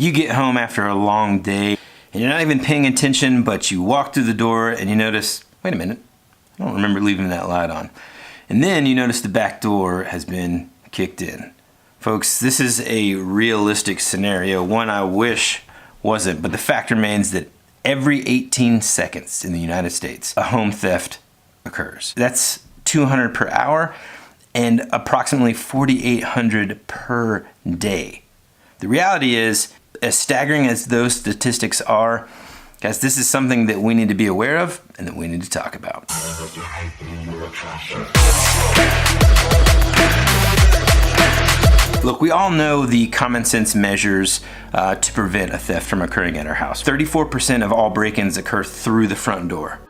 You get home after a long day and you're not even paying attention, but you walk through the door and you notice, wait a minute, I don't remember leaving that light on. And then you notice the back door has been kicked in. Folks, this is a realistic scenario, one I wish wasn't, but the fact remains that every 18 seconds in the United States, a home theft occurs. That's 200 per hour and approximately 4,800 per day. The reality is, as staggering as those statistics are, guys, this is something that we need to be aware of and that we need to talk about. Look, we all know the common sense measures to prevent a theft from occurring at our house. 34% of all break-ins occur through the front door.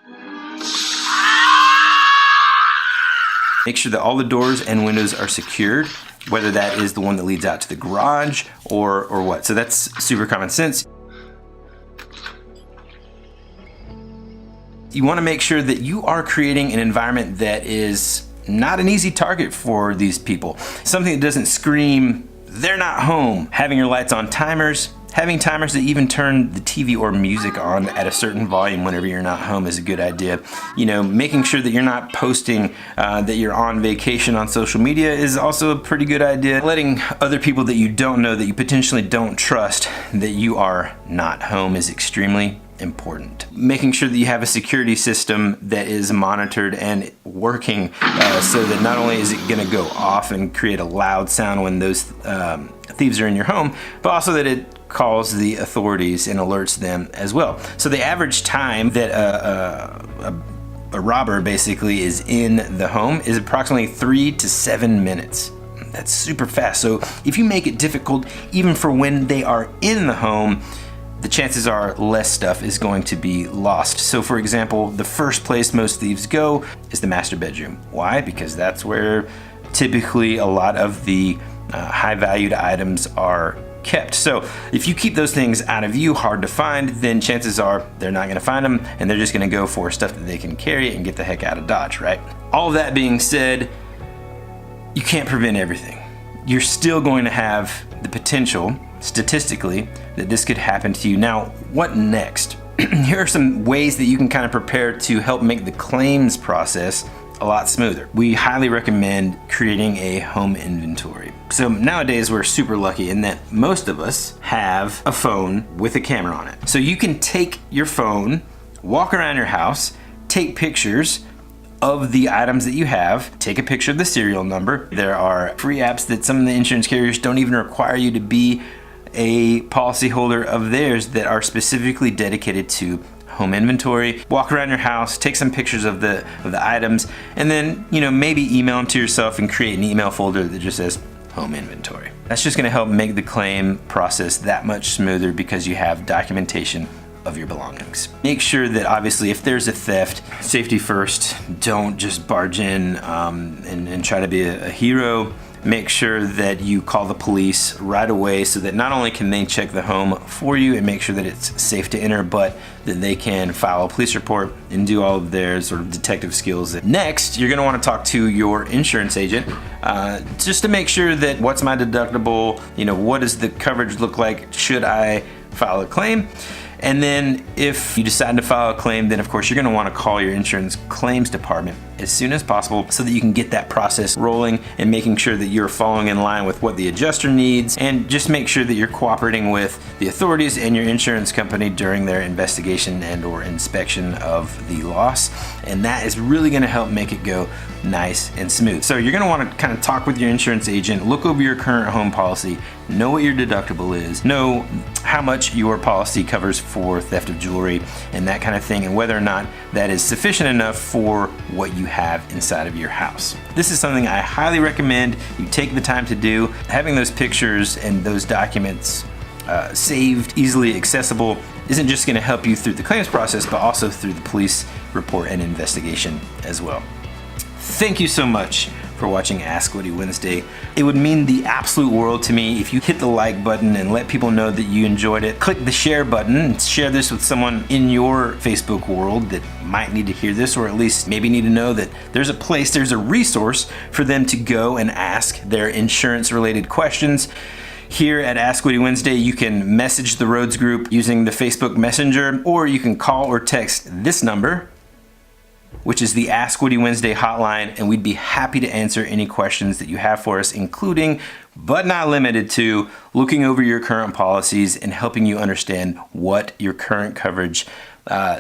Make sure that all the doors and windows are secured, whether that is the one that leads out to the garage or what. So that's super common sense. You want to make sure that you are creating an environment that is not an easy target for these people. Something that doesn't scream, they're not home. Having your lights on timers, having timers that even turn the TV or music on at a certain volume whenever you're not home is a good idea. You know, making sure that you're not posting that you're on vacation on social media is also a pretty good idea. Letting other people that you don't know, that you potentially don't trust, that you are not home is extremely important. Making sure that you have a security system that is monitored and working so that not only is it going to go off and create a loud sound when those thieves are in your home, but also that it calls the authorities and alerts them as well. So the average time that a robber basically is in the home is approximately 3 to 7 minutes. That's super fast. So if you make it difficult even for when they are in the home, the chances are less stuff is going to be lost. So for example, the first place most thieves go is the master bedroom. Why? Because that's where typically a lot of the high valued items are kept. So if you keep those things out of view, hard to find, then chances are they're not gonna find them and they're just gonna go for stuff that they can carry and get the heck out of Dodge, right? All of that being said, you can't prevent everything. You're still going to have the potential, statistically, that this could happen to you. Now, what next? Here are some ways that you can kind of prepare to help make the claims process a lot smoother. We highly recommend creating a home inventory. So nowadays we're super lucky in that most of us have a phone with a camera on it. So you can take your phone, walk around your house, take pictures of the items that you have, take a picture of the serial number. There are free apps that some of the insurance carriers don't even require you to be a policyholder of theirs that are specifically dedicated to home inventory. Walk around your house, take some pictures of the items, and then, you know, maybe email them to yourself and create an email folder that just says home inventory. That's just gonna help make the claim process that much smoother because you have documentation of your belongings. Make sure that obviously if there's a theft, safety first, don't just barge in and try to be a hero. Make sure that you call the police right away so that not only can they check the home for you and make sure that it's safe to enter, but that they can file a police report and do all of their sort of detective skills. Next, you're gonna wanna talk to your insurance agent just to make sure that what's my deductible, you know, what does the coverage look like, should I file a claim? And then if you decide to file a claim, then of course you're gonna wanna call your insurance claims department as soon as possible so that you can get that process rolling and making sure that you're following in line with what the adjuster needs, and just make sure that you're cooperating with the authorities and your insurance company during their investigation and or inspection of the loss. And that is really gonna help make it go nice and smooth. So you're gonna wanna kind of talk with your insurance agent, look over your current home policy, know what your deductible is, know how much your policy covers for theft of jewelry and that kind of thing, and whether or not that is sufficient enough for what you have inside of your house. This is something I highly recommend you take the time to do. Having those pictures and those documents saved, easily accessible, isn't just gonna help you through the claims process, but also through the police report and investigation as well. Thank you so much for watching Ask Woody Wednesday. It would mean the absolute world to me if you hit the like button and let people know that you enjoyed it. Click the share button and share this with someone in your Facebook world that might need to hear this, or at least maybe need to know that there's a place, there's a resource for them to go and ask their insurance related questions. Here at Ask Woody Wednesday, you can message the Roads group using the Facebook Messenger, or you can call or text this number, which is the Ask Woody Wednesday hotline, and we'd be happy to answer any questions that you have for us, including, but not limited to, looking over your current policies and helping you understand what your current coverage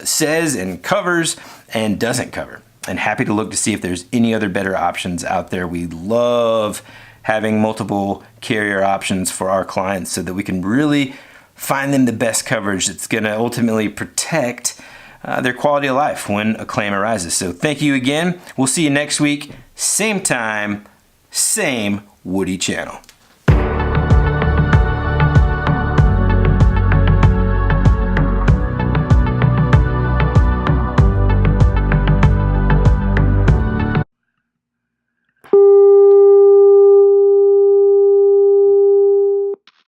says and covers and doesn't cover. And happy to look to see if there's any other better options out there. We love having multiple carrier options for our clients so that we can really find them the best coverage that's going to ultimately protect their quality of life when a claim arises. So thank you again. We'll see you next week, same time, same Woody channel.